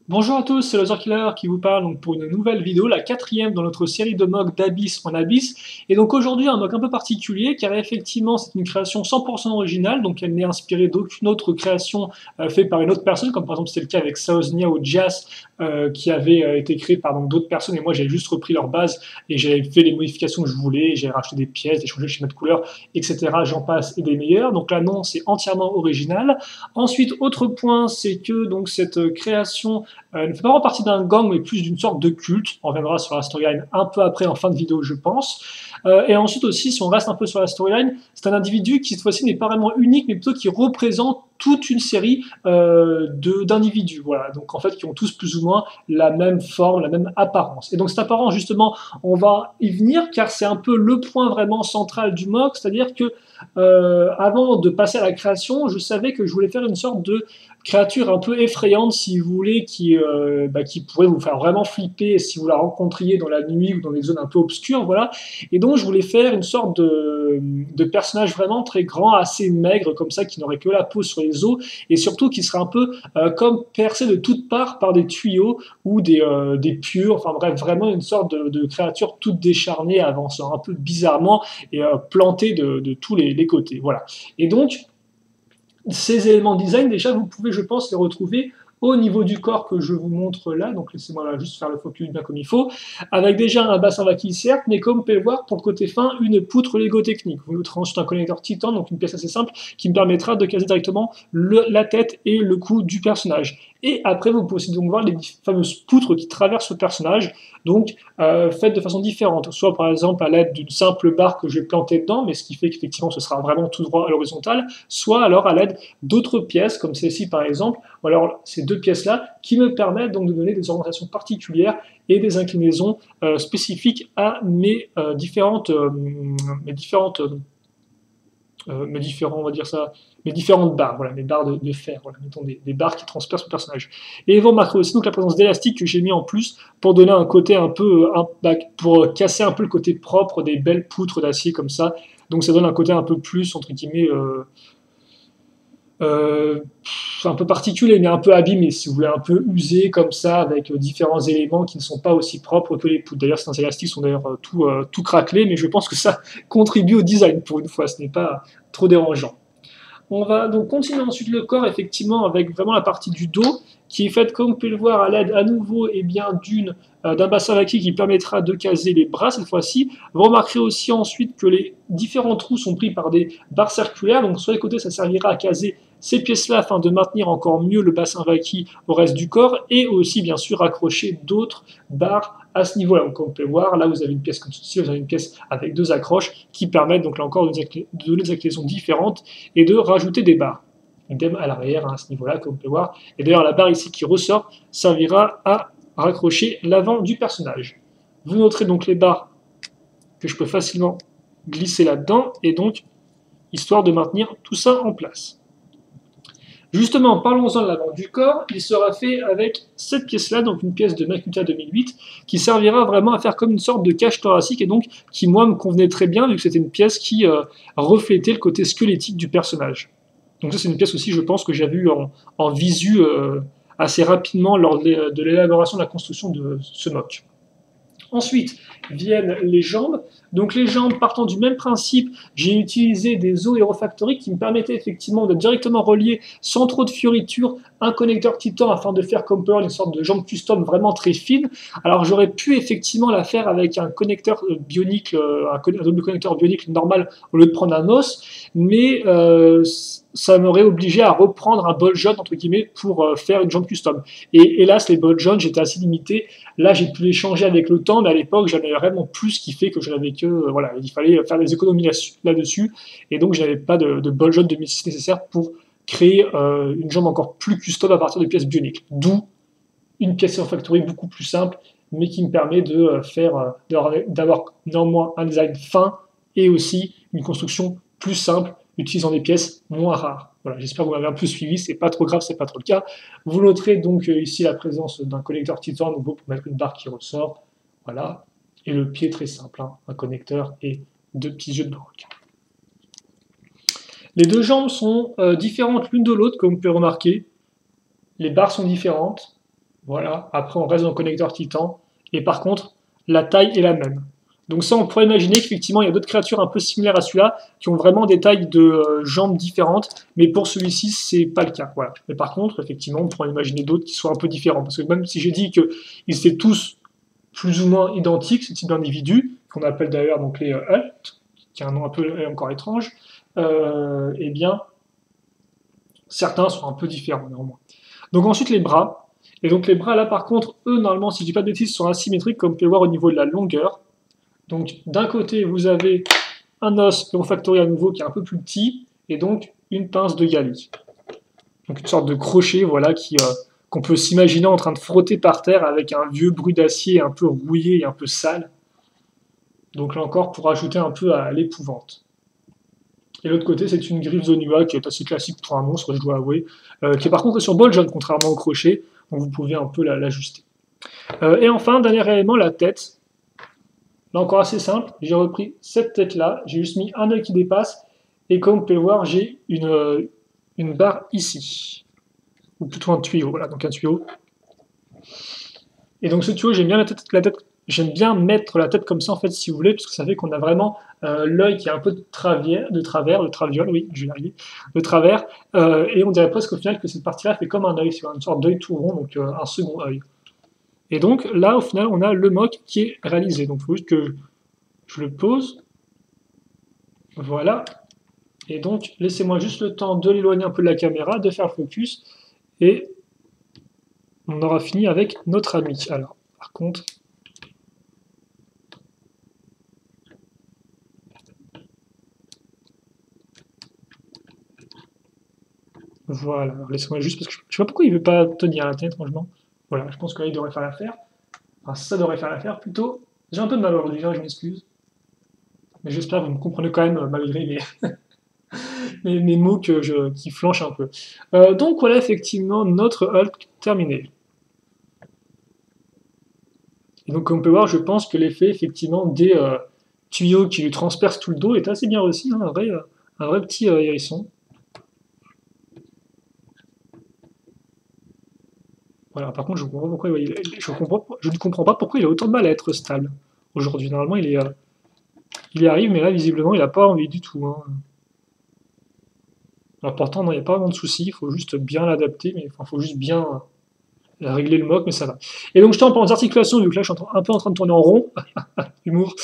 Bonjour à tous, c'est Loser Killer qui vous parle donc pour une nouvelle vidéo, la quatrième dans notre série de mocks d'Abyss en Abyss. Et donc aujourd'hui un mock un peu particulier car effectivement c'est une création 100% originale, donc elle n'est inspirée d'aucune autre création faite par une autre personne, comme par exemple c'était le cas avec Saoznia ou Jas qui avait été créé par d'autres personnes et moi j'avais juste repris leur base et j'avais fait les modifications que je voulais, j'ai racheté des pièces, j'ai changé le schéma de couleur, etc. J'en passe et des meilleurs. Donc là non, c'est entièrement original. Ensuite, autre point, c'est que donc cette création ne fait pas vraiment partie d'un gang, mais plus d'une sorte de culte. On reviendra sur la storyline un peu après, en fin de vidéo, je pense. Et ensuite aussi, si on reste un peu sur la storyline, c'est un individu qui, cette fois-ci, n'est pas vraiment unique, mais plutôt qui représente toute une série d'individus, voilà, donc en fait qui ont tous plus ou moins la même forme, la même apparence. Et donc cette apparence, justement, on va y venir, car c'est un peu le point vraiment central du mock, c'est-à-dire que avant de passer à la création, je savais que je voulais faire une sorte de créature un peu effrayante, si vous voulez, qui pourrait vous faire vraiment flipper si vous la rencontriez dans la nuit ou dans des zones un peu obscures, voilà. Et donc je voulais faire une sorte de personnage vraiment très grand, assez maigre, comme ça, qui n'aurait que la peau sur les os, et surtout qui serait un peu comme percé de toutes parts par des tuyaux ou des pieux, enfin bref, vraiment une sorte de créature toute décharnée, avançant un peu bizarrement et plantée de tous les côtés, voilà. Et donc, ces éléments de design, déjà, vous pouvez, je pense, les retrouver au niveau du corps que je vous montre là, donc laissez-moi là juste faire le focus bien comme il faut, avec déjà un bassin vaquille certes, mais comme vous pouvez le voir, pour le côté fin, une poutre Lego technique. Vous noterez ensuite un connecteur titan, donc une pièce assez simple, qui me permettra de caser directement la tête et le cou du personnage. Et après, vous pouvez aussi donc voir les fameuses poutres qui traversent le personnage, donc faites de façon différente, soit par exemple à l'aide d'une simple barre que je vais planter dedans, mais ce qui fait qu'effectivement ce sera vraiment tout droit à l'horizontale, soit alors à l'aide d'autres pièces, comme celle-ci par exemple, ou alors ces deux pièces-là, qui me permettent donc de donner des orientations particulières et des inclinaisons spécifiques à on va dire ça, mes différentes barres, voilà, mes barres de fer, voilà, mettons des barres qui transpercent le personnage. Et vous remarquerez aussi donc la présence d'élastiques que j'ai mis en plus pour donner un côté un peu, pour casser un peu le côté propre des belles poutres d'acier comme ça. Donc ça donne un côté un peu plus, entre guillemets, euh, un peu particulier, mais un peu abîmé, si vous voulez, un peu usé comme ça, avec différents éléments qui ne sont pas aussi propres que les poutres. D'ailleurs, ces élastiques sont d'ailleurs tout craquelés, mais je pense que ça contribue au design pour une fois, ce n'est pas trop dérangeant. On va donc continuer ensuite le corps, effectivement, avec vraiment la partie du dos, qui est faite, comme vous pouvez le voir, à l'aide à nouveau d'un bassin vaquille qui permettra de caser les bras cette fois-ci. Vous remarquerez aussi ensuite que les différents trous sont pris par des barres circulaires, donc sur les côtés ça servira à caser ces pièces-là afin de maintenir encore mieux le bassin vaquille au reste du corps, et aussi bien sûr accrocher d'autres barres à ce niveau-là. Donc, comme vous pouvez voir, là vous avez une pièce comme ceci, vous avez une pièce avec deux accroches qui permettent donc là encore de donner des inclinaisons différentes et de rajouter des barres. Idem à l'arrière, à ce niveau-là, comme vous pouvez voir. Et d'ailleurs, la barre ici qui ressort servira à raccrocher l'avant du personnage. Vous noterez donc les barres que je peux facilement glisser là-dedans, et donc, histoire de maintenir tout ça en place. Justement, parlons-en de l'avant du corps, il sera fait avec cette pièce-là, donc une pièce de Makuta 2008, qui servira vraiment à faire comme une sorte de cage thoracique, et donc qui, moi, me convenait très bien, vu que c'était une pièce qui reflétait le côté squelettique du personnage. Donc ça, c'est une pièce aussi, je pense, que j'avais eu en visu assez rapidement lors de l'élaboration de la construction de ce mock. Ensuite viennent les jambes. Donc les jambes, partant du même principe, j'ai utilisé des os Aerofactory qui me permettaient effectivement de directement relier sans trop de fioritures un connecteur titan afin de faire comme Pearl une sorte de jambe custom vraiment très fine. Alors j'aurais pu effectivement la faire avec un connecteur bionique, un double connecteur bionique normal au lieu de prendre un os, mais ça m'aurait obligé à reprendre un ball joint entre guillemets pour faire une jambe custom. Et hélas, les ball joints, j'étais assez limité. Là, j'ai pu les changer avec le temps, mais à l'époque, j'en avais vraiment plus qui fait que je n'avais que, voilà, il fallait faire des économies là-dessus, et donc je n'avais pas de ball joint 2006 nécessaire pour créer une jambe encore plus custom à partir de pièces bioniques. D'où une pièce en factory beaucoup plus simple, mais qui me permet d'avoir néanmoins un design fin et aussi une construction plus simple, utilisant des pièces moins rares. Voilà, j'espère que vous m'avez un peu suivi, c'est pas trop grave, c'est pas trop le cas. Vous noterez donc ici la présence d'un connecteur titan nouveau pour mettre une barre qui ressort, voilà, et le pied très simple, hein, un connecteur et deux petits yeux de broc. Les deux jambes sont différentes l'une de l'autre, comme vous pouvez remarquer. Les barres sont différentes. Voilà, après on reste dans le connecteur Titan, et par contre, la taille est la même. Donc ça, on pourrait imaginer qu'effectivement, il y a d'autres créatures un peu similaires à celui-là, qui ont vraiment des tailles de jambes différentes, mais pour celui-ci, c'est pas le cas. Voilà. Mais par contre, effectivement, on pourrait imaginer d'autres qui soient un peu différents, parce que même si j'ai dit qu'ils étaient tous plus ou moins identiques, ce type d'individus, qu'on appelle d'ailleurs donc les Hult, qui a un nom un peu encore étrange, eh bien, certains sont un peu différents néanmoins. Donc ensuite les bras. Et donc les bras là par contre, eux normalement si je dis pas de bêtises sont asymétriques comme vous pouvez le voir au niveau de la longueur. Donc d'un côté vous avez un os factoriel à nouveau qui est un peu plus petit et donc une pince de Gali. Donc une sorte de crochet voilà qu'on peut s'imaginer en train de frotter par terre avec un vieux bruit d'acier un peu rouillé et un peu sale. Donc là encore pour ajouter un peu à l'épouvante. Et l'autre côté, c'est une griffe Zonua qui est assez classique pour un monstre, je dois avouer, qui est par contre sur Boljon, contrairement au crochet, donc vous pouvez un peu l'ajuster. Et enfin, dernier élément, la tête. Là encore assez simple, j'ai repris cette tête-là, j'ai juste mis un œil qui dépasse, et comme vous pouvez le voir, j'ai une barre ici. Ou plutôt un tuyau, voilà, donc un tuyau. Et donc ce tuyau, j'aime bien j'aime bien mettre la tête comme ça, en fait, si vous voulez, parce que ça fait qu'on a vraiment l'œil qui est un peu de travers, le traviole, oui, je vais y arriver, de travers, et on dirait presque au final que cette partie-là fait comme un œil, c'est une sorte d'œil tout rond, donc un second œil. Et donc là, au final, on a le mock qui est réalisé. Donc il faut juste que je le pose. Voilà. Et donc, laissez-moi juste le temps de l'éloigner un peu de la caméra, de faire le focus, et on aura fini avec notre ami. Alors, par contre... Voilà, laissez-moi juste, parce que je sais pas pourquoi il veut pas tenir la tête, franchement. Voilà, je pense que là, il devrait faire l'affaire. Enfin, ça devrait faire l'affaire, plutôt. J'ai un peu de mal aujourd'hui, je m'excuse. Mais j'espère que vous me comprenez quand même, malgré mes mots qui flanchent un peu. Donc voilà, effectivement, notre Hulk terminé. Et donc, comme on peut voir, je pense que l'effet, effectivement, des tuyaux qui lui transpercent tout le dos est assez bien réussi, hein, un vrai petit hérisson. Voilà, par contre, je ne comprends pas pourquoi il a autant de mal à être stable aujourd'hui. Normalement, il y arrive, mais là, visiblement, il n'a pas envie du tout. Hein. Alors pourtant, non, il n'y a pas vraiment de souci, il faut juste bien l'adapter, mais il faut juste bien régler le mock, mais ça va. Et donc, je t'en parle des articulations, vu que là, je suis un peu en train de tourner en rond, humour.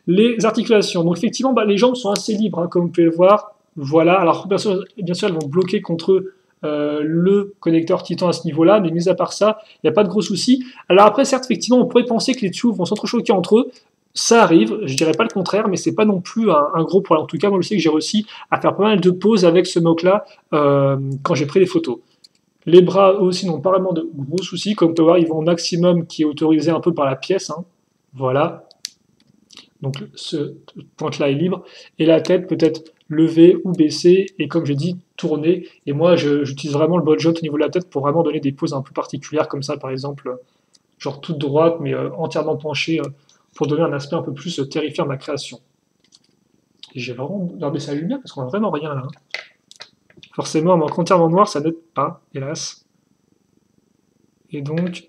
Les articulations, donc effectivement, les jambes sont assez libres, hein, comme vous pouvez le voir. Voilà, alors bien sûr elles vont bloquer contre le connecteur Titan à ce niveau-là, mais mis à part ça, il n'y a pas de gros soucis. Alors après, certes, effectivement, on pourrait penser que les tuyaux vont s'entrechoquer entre eux, ça arrive, je dirais pas le contraire, mais c'est pas non plus un gros problème. En tout cas, moi je sais que j'ai réussi à faire pas mal de pauses avec ce mock-là quand j'ai pris les photos. Les bras aussi n'ont pas vraiment de gros soucis, comme tu peux voir, ils vont au maximum qui est autorisé un peu par la pièce. Hein. Voilà. Donc ce pointe-là est libre. Et la tête peut être levée ou baissée, et comme j'ai dit, tournée. Et moi, j'utilise vraiment le Boljon au niveau de la tête pour vraiment donner des poses un peu particulières, comme ça, par exemple, genre toute droite, mais entièrement penchée, pour donner un aspect un peu plus terrifiant à ma création. Et j'ai vraiment baissé la lumière parce qu'on a vraiment rien là. Hein. Forcément, en manquant entièrement noir, ça n'aide pas, hélas. Et donc,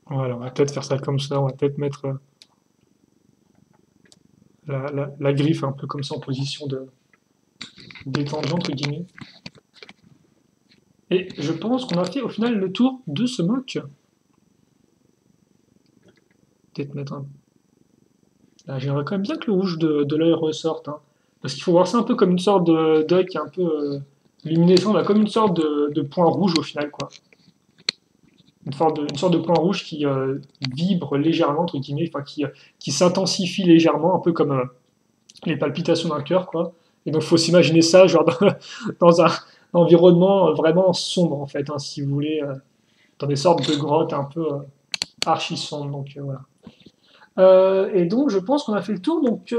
voilà, on va peut-être faire ça comme ça, on va peut-être mettre la griffe un peu comme ça en position de détendue, entre guillemets. Et je pense qu'on a fait au final le tour de ce mock. Peut-être mettre un... Là, j'aimerais quand même bien que le rouge de l'œil ressorte. Hein. Parce qu'il faut voir ça un peu comme une sorte d'œil qui est un peu luminescent, comme une sorte de point rouge au final, quoi. Une sorte de point rouge qui vibre légèrement, entre guillemets, enfin qui s'intensifie légèrement, un peu comme les palpitations d'un cœur, quoi. Et donc, il faut s'imaginer ça, genre, dans un environnement vraiment sombre, en fait, hein, si vous voulez, dans des sortes de grottes un peu archi sombres, donc voilà. Et donc, je pense qu'on a fait le tour. Donc,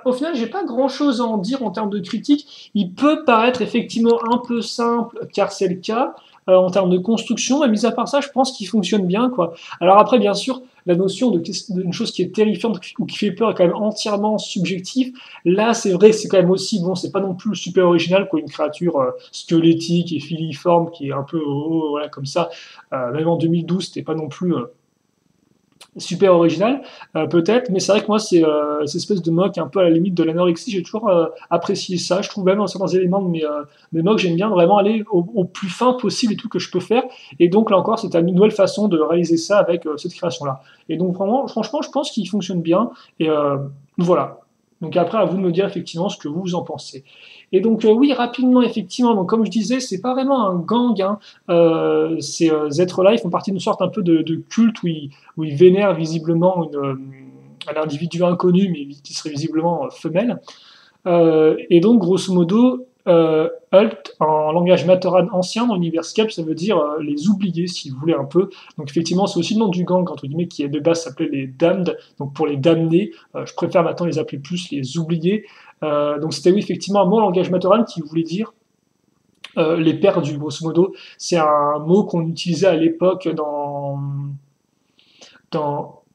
au final, j'ai pas grand-chose à en dire en termes de critique. Il peut paraître effectivement un peu simple, car c'est le cas. en termes de construction, et mis à part ça, je pense qu'il fonctionne bien, quoi. Alors après, bien sûr, la notion d'une chose qui est terrifiante ou qui fait peur est quand même entièrement subjective. Là, c'est vrai que c'est quand même aussi, bon, c'est pas non plus super original, quoi, une créature squelettique et filiforme qui est un peu, voilà, comme ça. Même en 2012, c'était pas non plus super original, peut-être, mais c'est vrai que moi, c'est cette espèce de mock un peu à la limite de l'anorexie, j'ai toujours apprécié ça. Je trouve même dans certains éléments de mes mocks, j'aime bien vraiment aller au plus fin possible et tout que je peux faire. Et donc là encore, c'est une nouvelle façon de réaliser ça avec cette création-là. Et donc vraiment, franchement, je pense qu'il fonctionne bien. Et voilà. Donc après, à vous de me dire effectivement ce que vous en pensez. Et donc oui, rapidement, effectivement, donc comme je disais, c'est pas vraiment un gang, hein. Ces êtres-là, ils font partie d'une sorte un peu de culte où ils vénèrent visiblement un individu inconnu, mais qui serait visiblement femelle. Et donc, grosso modo, Hult, en langage Matoran ancien dans l'univers Scape, ça veut dire les oubliés, si vous voulez un peu. Donc effectivement, c'est aussi le nom du gang, entre guillemets, qui de base s'appelait les Damned, donc pour les damnés. Je préfère maintenant les appeler plus les oubliés. Donc c'était oui, effectivement un mot en langage Matoran qui voulait dire les perdus, grosso modo. C'est un mot qu'on utilisait à l'époque dans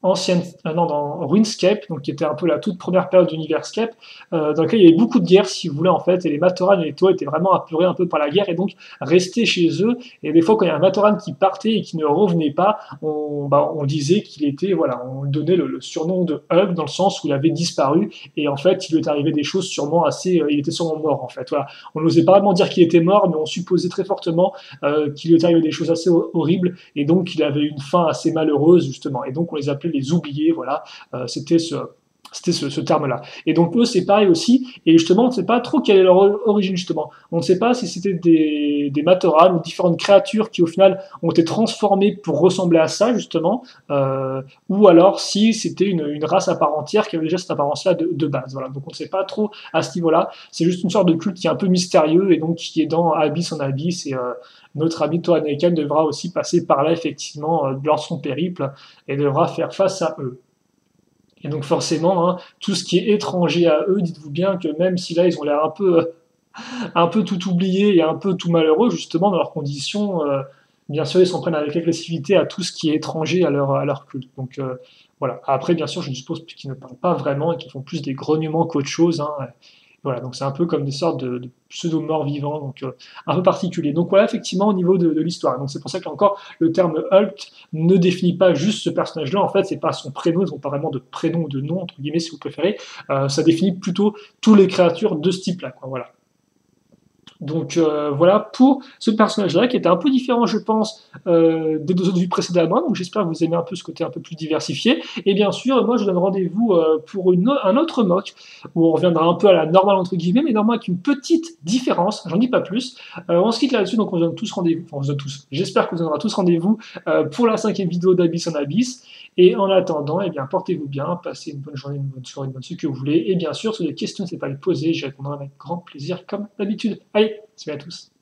RuneScape, donc qui était un peu la toute première période d'Universcape, dans laquelle il y avait beaucoup de guerres, si vous voulez, en fait, et les Matoran et les Toa étaient vraiment apeurés un peu par la guerre, et donc restaient chez eux, et des fois, quand il y a un Matoran qui partait et qui ne revenait pas, on disait qu'il était, voilà, on lui donnait le surnom de Hug, dans le sens où il avait disparu, et en fait, il lui est arrivé des choses sûrement assez, il était sûrement mort, en fait, voilà. On n'osait pas vraiment dire qu'il était mort, mais on supposait très fortement qu'il lui est arrivé des choses assez horribles, et donc il avait une fin assez malheureuse, justement, et donc on les appelait les oubliés, voilà, c'était ce terme-là. Et donc eux, c'est pareil aussi, et justement, on ne sait pas trop quelle est leur origine, justement. On ne sait pas si c'était des Matoran ou différentes créatures qui, au final, ont été transformées pour ressembler à ça, justement, ou alors si c'était une race à part entière qui avait déjà cette apparence-là de base. Voilà. Donc on ne sait pas trop à ce niveau-là. C'est juste une sorte de culte qui est un peu mystérieux, et donc qui est dans Abyss en Abyss, et notre ami Toanakan devra aussi passer par là, effectivement, dans son périple, et devra faire face à eux. Et donc forcément, hein, tout ce qui est étranger à eux, dites-vous bien que même si là ils ont l'air un peu tout oublié et un peu tout malheureux, justement, dans leurs conditions, bien sûr, ils s'en prennent avec agressivité à tout ce qui est étranger à leur culte. Donc voilà. Après, bien sûr, je suppose qu'ils ne parlent pas vraiment et qu'ils font plus des grognements qu'autre chose, hein. Voilà, donc c'est un peu comme des sortes de pseudo-morts vivants, donc un peu particulier. Donc voilà, effectivement, au niveau de l'histoire. Donc c'est pour ça qu'encore, le terme Hult ne définit pas juste ce personnage-là, en fait, c'est pas son prénom, ils n'ont pas vraiment de prénom ou de nom, entre guillemets, si vous préférez. Ça définit plutôt toutes les créatures de ce type-là, quoi, voilà. Donc voilà pour ce personnage-là qui était un peu différent, je pense, des deux autres vues précédemment. Donc j'espère que vous aimez un peu ce côté un peu plus diversifié. Et bien sûr, moi je donne rendez-vous pour un autre mock où on reviendra un peu à la normale entre guillemets, mais normalement avec une petite différence. J'en dis pas plus. On se quitte là-dessus, donc on se donne tous rendez-vous. Enfin, on se donne tous. J'espère que vous aurez tous rendez-vous pour la 5e vidéo d'Abyss en Abyss. Et en attendant, eh bien, portez-vous bien, passez une bonne journée, une bonne soirée, une bonne ce que vous voulez. Et bien sûr, si vous avez des questions, n'hésitez pas à les poser, j'y répondrai avec grand plaisir, comme d'habitude. Allez, salut à tous.